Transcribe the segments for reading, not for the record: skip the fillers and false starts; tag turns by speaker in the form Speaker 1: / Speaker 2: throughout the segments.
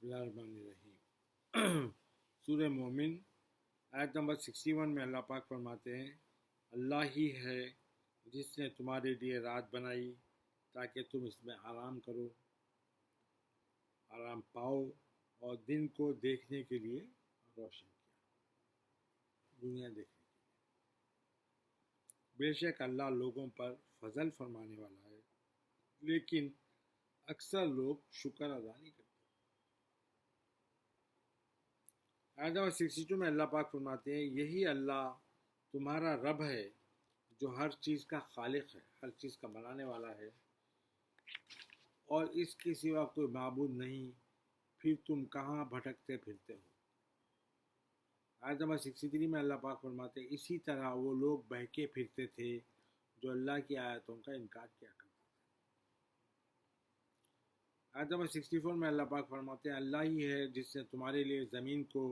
Speaker 1: بسم اللہ الرحمن الرحیم سورہ مومن آیت نمبر 61 میں اللہ پاک فرماتے ہیں اللہ ہی ہے جس نے تمہارے لیے رات بنائی تاکہ تم اس میں آرام کرو، آرام پاؤ، اور دن کو دیکھنے کے لیے روشن کیا، دنیا دیکھنے کے لیے۔ بے شک اللہ لوگوں پر فضل فرمانے والا ہے، لیکن اکثر لوگ شکر ادا نہیں کرتے۔ آیت نمبر 62 میں اللہ پاک فرماتے ہیں یہی اللہ تمہارا رب ہے جو ہر چیز کا خالق ہے، ہر چیز کا بنانے والا ہے، اور اس کے سوا کوئی معبود نہیں، پھر تم کہاں بھٹکتے پھرتے ہو۔ آیت نمبر 63 میں اللہ پاک فرماتے ہیں اسی طرح وہ لوگ بہکے پھرتے تھے جو اللہ کی آیتوں کا انکار کیا کرتے تھے۔ آیت نمبر 64 میں اللہ پاک فرماتے ہیں اللہ ہی ہے جس نے تمہارے لیے زمین کو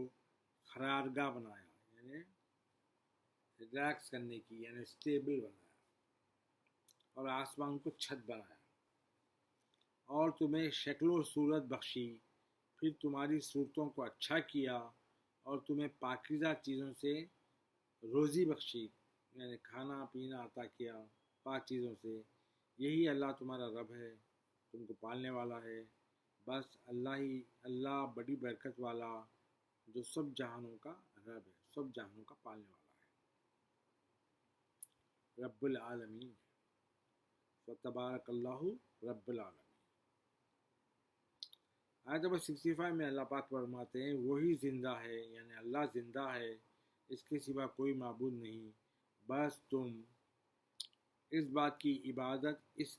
Speaker 1: قرارگاہ بنایا، یعنی ریلیکس کرنے کی، یعنی اسٹیبل بنایا، اور آسمان کو چھت بنایا، اور تمہیں شکل و صورت بخشی، پھر تمہاری صورتوں کو اچھا کیا، اور تمہیں پاکیزہ چیزوں سے روزی بخشی، یعنی کھانا پینا عطا کیا پاک چیزوں سے۔ یہی اللہ تمہارا رب ہے، تم کو پالنے والا ہے، بس اللہ بڑی برکت والا جو سب جہانوں کا رب ہے، سب جہانوں کا پالنے والا ہے، رب العالمین، فتبارک اللہ رب العالمین۔ آیت نمبر 65 میں اللہ پاک فرماتے ہیں وہی زندہ ہے، یعنی اللہ زندہ ہے، اس کے سوا کوئی معبود نہیں، بس تم اس بات کی عبادت اس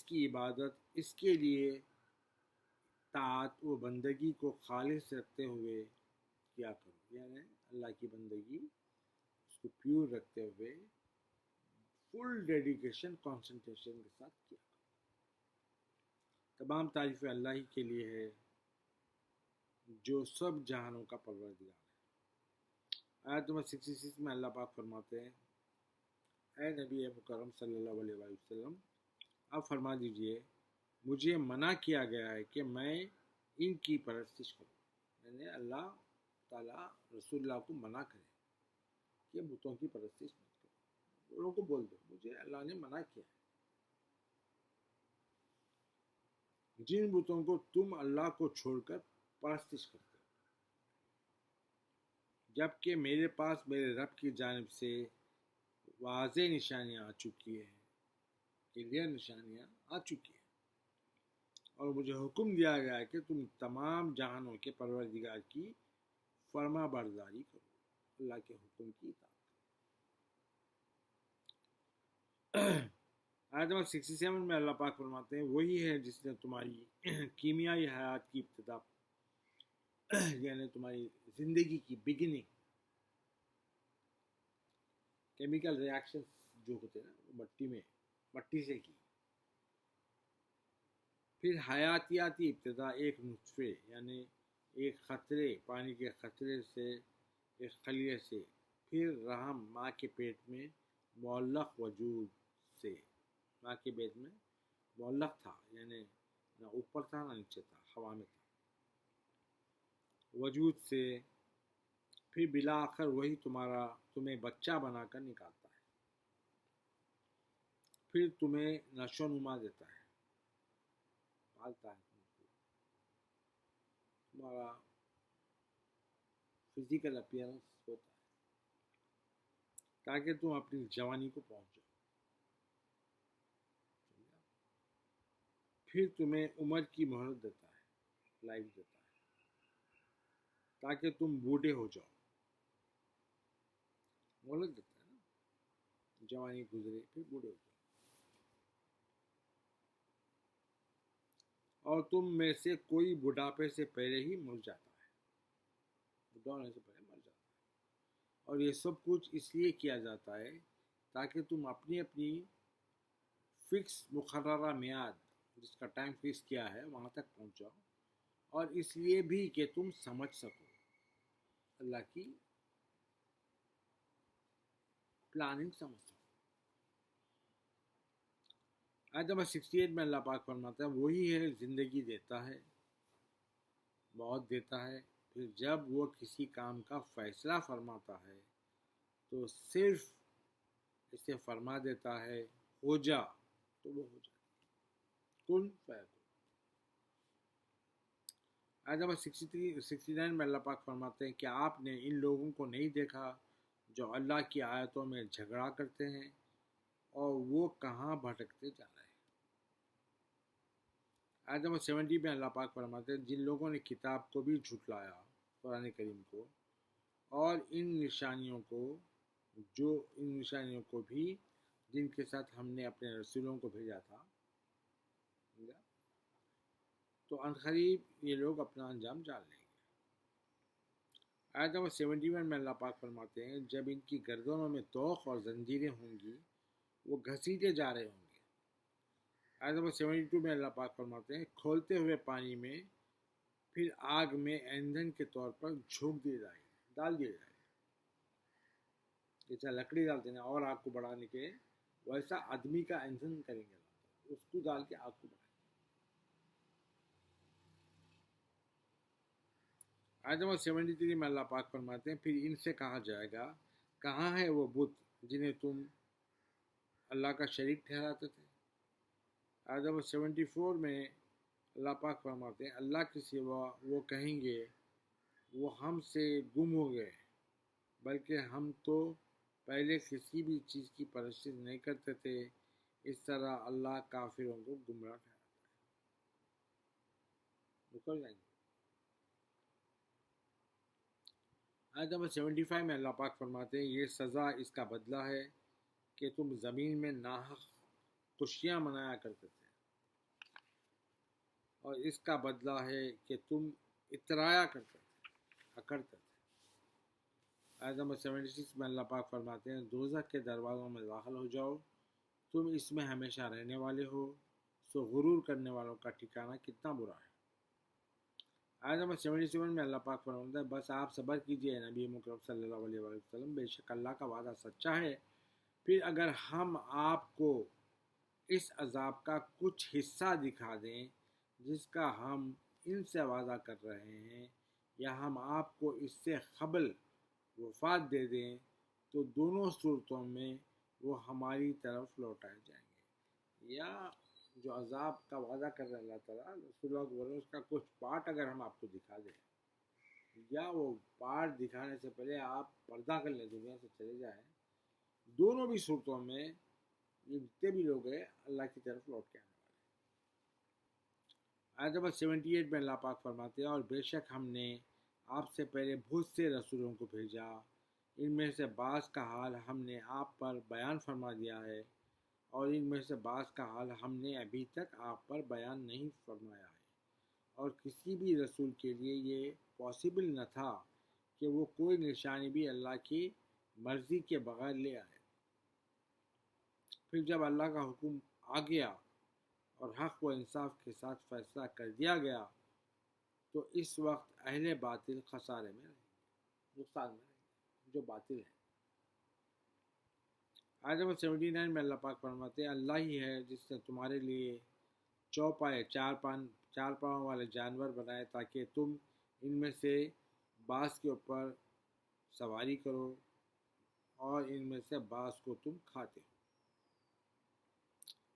Speaker 1: کی عبادت اس کے لیے طاعت و بندگی کو خالص رکھتے ہوئے کیا کرو، یعنی اللہ کی بندگی اس کو پیور رکھتے ہوئے فل ڈیڈیکیشن کنسنٹریشن کے ساتھ کیا کرو۔ تمام تعریفیں اللہ ہی کے لیے ہے جو سب جہانوں کا پروردگار ہے۔ آیت نمبر 66 میں اللہ پاک فرماتے ہیں اے نبی مکرم صلی اللہ علیہ وآلہ وسلم، آپ فرما دیجئے مجھے منع کیا گیا ہے کہ میں ان کی پرستش کروں، یعنی اللہ تعالیٰ رسول اللہ کو منع کرے کہ بتوں کی پرستش مت کرو، لوگوں کو بول دو مجھے اللہ نے منع کیا ہے، جن بتوں کو تم اللہ کو چھوڑ کر پرستش کرتے ہو، جبکہ میرے پاس میرے رب کی جانب سے واضح نشانیاں آ چکی ہیں، کلیئر نشانیاں آ چکی ہیں، اور مجھے حکم دیا گیا ہے کہ تم تمام جہانوں کے پروردگار کی فرما برداری کرو، اللہ کے حکم کی اطاعت کرو۔ آیت نمبر 67 میں اللہ پاک فرماتے ہیں وہی ہے جس نے تمہاری کیمیائی حیات کی ابتدا، یعنی تمہاری زندگی کی بگننگ، کیمیکل ریاکشن جو ہوتے ہیں نا مٹی سے کی، پھر حیاتیاتی ابتدا ایک نطفے، یعنی ایک قطرے پانی کے قطرے سے، ایک خلیے سے، پھر رحم ماں کے پیٹ میں معلق وجود سے، ماں کے پیٹ میں معلق تھا، یعنی نہ اوپر تھا نہ نیچے تھا، ہوا میں تھا، وجود سے، پھر بالآخر وہی تمہیں بچہ بنا کر نکالتا ہے، پھر تمہیں نشو و نما دیتا ہے، پالتا ہے، تمہارا فزیکل اپیئرنس ہوتا ہے تاکہ تم اپنی جوانی کو پہنچ جاؤ، پھر تمہیں عمر کی مہلت دیتا ہے، لائف دیتا ہے، تاکہ تم بوڑھے ہو جاؤ، مہلت دیتا ہے نا، جوانی گزرے پھر بوڑھے ہو جاؤ، اور تم میں سے کوئی بڑھاپے سے پہلے ہی مر جاتا ہے، بوڑھا ہونے سے پہلے مر جاتا ہے، اور یہ سب کچھ اس لیے کیا جاتا ہے تاکہ تم اپنی فکس مقررہ میعاد، جس کا ٹائم فکس کیا ہے، وہاں تک پہنچ جاؤ، اور اس لیے بھی کہ تم سمجھ سکو اللہ کی پلاننگ، سمجھ سکو۔ آیت نمبر 68 میں اللہ پاک فرماتا ہے وہی ہے زندگی دیتا ہے، موت دیتا ہے، پھر جب وہ کسی کام کا فیصلہ فرماتا ہے تو صرف اسے فرما دیتا ہے ہو جا تو وہ ہو جاتا ہے، کن فیکون۔ آیت نمبر 69 میں اللہ پاک فرماتے ہیں کہ آپ نے ان لوگوں کو نہیں دیکھا جو اللہ کی آیتوں میں جھگڑا کرتے ہیں اور وہ کہاں بھٹکتے جا رہے ہیں۔ آیت نمبر 70 میں اللہ پاک فرماتے ہیں جن لوگوں نے کتاب کو بھی جھٹلایا، قرآن کریم کو، اور ان نشانیوں کو بھی جن کے ساتھ ہم نے اپنے رسولوں کو بھیجا تھا، تو عنقریب یہ لوگ اپنا انجام جان لیں گے۔ آیت نمبر 71 میں اللہ پاک فرماتے ہیں جب ان کی گردنوں میں طوق اور زنجیریں ہوں گی وہ گھسیٹے جا رہے ہوں گے۔ آیت نمبر 72 میں اللہ پاک فرماتے ہیں کھولتے ہوئے پانی میں پھر آگ میں ایندھن کے طور پر جھونک ڈال دیے جائیں، جیسا لکڑی ڈالتے ہیں اور آگ کو بڑھانے کے، ویسا آدمی کا ایندھن کریں گے، اس کو ڈال کے آگ کو بڑھائیں۔ آیت نمبر 73 میں اللہ پاک فرماتے ہیں پھر ان سے کہا جائے گا کہاں ہے وہ بت جنہیں تم اللہ کا شریک ٹھہراتے تھے۔ آیت نمبر 74 میں اللہ پاک فرماتے ہیں اللہ کے سوا وہ کہیں گے وہ ہم سے گم ہو گئے، بلکہ ہم تو پہلے کسی بھی چیز کی پرستش نہیں کرتے تھے، اس طرح اللہ کافروں کو گمراہ ٹھہراتا ہے۔ نکل جائیں گے۔ آیت نمبر 75 میں اللہ پاک فرماتے ہیں یہ سزا اس کا بدلہ ہے کہ تم زمین میں ناحق خوشیاں منایا کرتے تھے، اور اس کا بدلہ ہے کہ تم اترایا کرتے تھے۔ آیت نمبر 76 میں اللہ پاک فرماتے ہیں دوزخ کے دروازوں میں داخل ہو جاؤ، تم اس میں ہمیشہ رہنے والے ہو، سو غرور کرنے والوں کا ٹھکانہ کتنا برا ہے۔ آیت نمبر 77 میں اللہ پاک فرماتا ہے بس آپ صبر کیجئے نبی مکرم صلی اللہ علیہ وسلم، بے شک اللہ کا وعدہ سچا ہے، پھر اگر ہم آپ کو اس عذاب کا کچھ حصہ دکھا دیں جس کا ہم ان سے وعدہ کر رہے ہیں، یا ہم آپ کو اس سے قبل وفات دے دیں تو دونوں صورتوں میں وہ ہماری طرف لوٹائے جائیں گے۔ یا جو عذاب کا وعدہ کر رہے ہیں اللہ تعالیٰ، رسول اللہ بولے اس کا کچھ پارٹ اگر ہم آپ کو دکھا دیں، یا وہ پارٹ دکھانے سے پہلے آپ پردہ کر لیں، دنیا سے چلے جائیں، دونوں بھی صورتوں میں یہ جتنے بھی لوگ ہیں اللہ کی طرف لوٹ کے آنے والے ہیں۔ آیت نمبر 78 میں اللہ پاک فرماتے ہیں اور بے شک ہم نے آپ سے پہلے بہت سے رسولوں کو بھیجا، ان میں سے بعض کا حال ہم نے آپ پر بیان فرما دیا ہے اور ان میں سے بعض کا حال ہم نے ابھی تک آپ پر بیان نہیں فرمایا ہے، اور کسی بھی رسول کے لیے یہ پاسبل نہ تھا کہ وہ کوئی نشانی بھی اللہ کی مرضی کے بغیر لے آئے۔ پھر جب اللہ کا حکم آ گیا اور حق و انصاف کے ساتھ فیصلہ کر دیا گیا تو اس وقت اہل باطل خسارے میں رہیں، نقصان میں رہیں، جو باطل ہیں۔ آیت نمبر 79 میں اللہ پاک فرماتے ہیں اللہ ہی ہے جس نے تمہارے لیے چوپائے چار پاؤں والے جانور بنائے تاکہ تم ان میں سے بعض کے اوپر سواری کرو اور ان میں سے بعض کو تم کھاتے ہو۔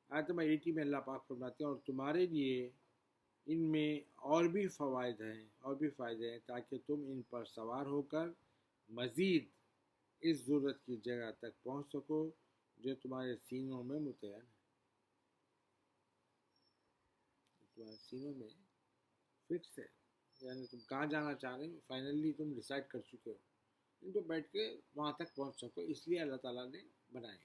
Speaker 1: آیت نمبر 80 میں اللہ پاک فرماتے ہیں اور تمہارے لیے ان میں اور بھی فائدے ہیں تاکہ تم ان پر سوار ہو کر مزید اس ضرورت کی جگہ تک پہنچ سکو جو تمہارے سینوں میں متعین ہے، تمہارے سینوں میں فکس ہے، یعنی تم کہاں جانا چاہ رہے ہو فائنلی تم ڈیسائیڈ کر چکے ہو، ان پہ بیٹھ کے وہاں تک پہنچ سکو، اس لیے اللہ تعالیٰ نے بنائے۔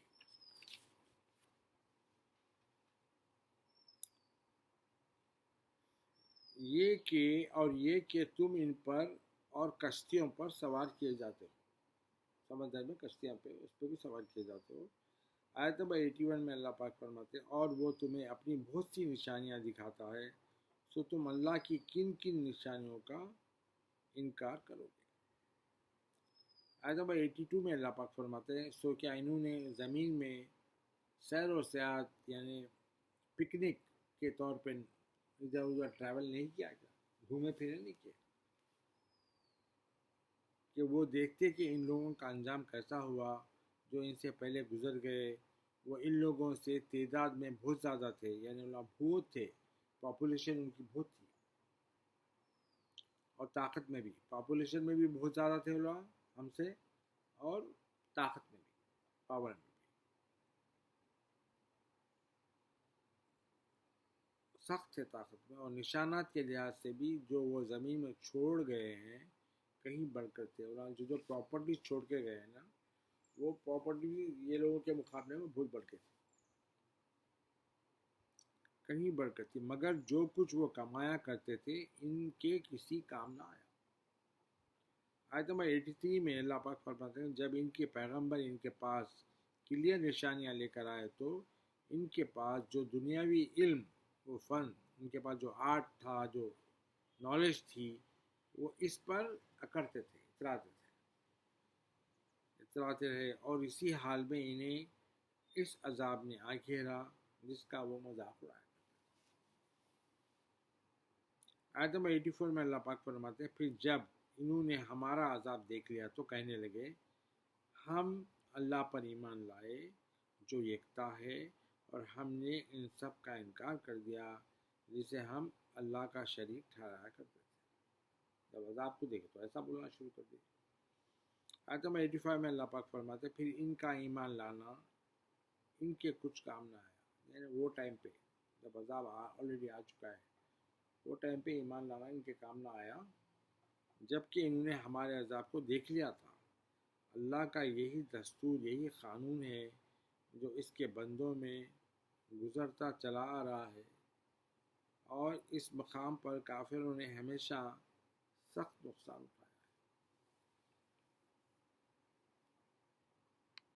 Speaker 1: یہ کہ تم ان پر اور کشتیوں پر سوار کیے جاتے ہو، سمندر میں کشتیاں پہ اس پہ بھی سوار کیے جاتے ہو۔ آیت نمبر 81 میں اللہ پاک فرماتے ہیں اور وہ تمہیں اپنی بہت سی نشانیاں دکھاتا ہے، سو تم اللہ کی کن کن نشانیوں کا انکار کرو گے۔ آیت نمبر 82 میں اللہ پاک فرماتے ہیں سو کیا انہوں نے زمین میں سیر و سیاحت یعنی پکنک کے طور پہ ادھر ادھر ٹریول نہیں کیا گیا، گھومے پھرے نہیں کیے، کہ وہ دیکھتے کہ ان لوگوں کا انجام کیسا ہوا جو ان سے پہلے گزر گئے. وہ ان لوگوں سے تعداد میں بہت زیادہ تھے، یعنی اللہ بہت تھے، پاپولیشن ان کی بہت تھی، اور طاقت میں بھی، پاپولیشن میں بھی بہت زیادہ تھے اللہ ہم سے، اور طاقت میں بھی، پاور میں بھی سخت تھے، طاقت میں، اور نشانات کے لحاظ سے بھی جو وہ زمین میں چھوڑ گئے ہیں کہیں بڑھ کر تھے. اور جو پراپرٹی چھوڑ کے گئے ہیں نا، وہ پراپرٹی یہ لوگوں کے مقابلے میں بہت بڑھ کے تھی، کہیں بڑھ کر تھی، مگر جو کچھ وہ کمایا کرتے تھے ان کے کسی کام نہ آیا. آیت نمبر 83 میں اللہ پاک فرماتے ہیں جب ان کے پیغمبر ان کے پاس کلیئر نشانیاں لے کر آئے تو ان کے پاس جو دنیاوی علم و فن، ان کے پاس جو آرٹ تھا، جو نالج تھی، وہ اس پر اکڑتے تھے، اتراتے رہے، اور اسی حال میں انہیں اس عذاب نے آ گھیرا جس کا وہ مذاق اڑایا. آیت نمبر 84 میں اللہ پاک فرماتے ہیں پھر جب انہوں نے ہمارا عذاب دیکھ لیا تو کہنے لگے ہم اللہ پر ایمان لائے جو یکتا ہے، اور ہم نے ان سب کا انکار کر دیا جسے ہم اللہ کا شریک ٹھہرایا کرتے تھے. جب عذاب کو دیکھے تو ایسا بولنا شروع کر دیا. آیت نمبر 85 میں اللہ پاک فرماتے ہیں پھر ان کا ایمان لانا ان کے کچھ کام نہ آیا، یعنی وہ ٹائم پہ جب عذاب آلریڈی آ چکا ہے، وہ ٹائم پہ ایمان لانا ان کے کام نہ آیا، جبکہ انہوں نے ہمارے عذاب کو دیکھ لیا تھا. اللہ کا یہی دستور، یہی قانون ہے جو اس کے بندوں میں گزرتا چلا آ رہا ہے، اور اس مقام پر کافروں نے ہمیشہ سخت نقصان اٹھایا.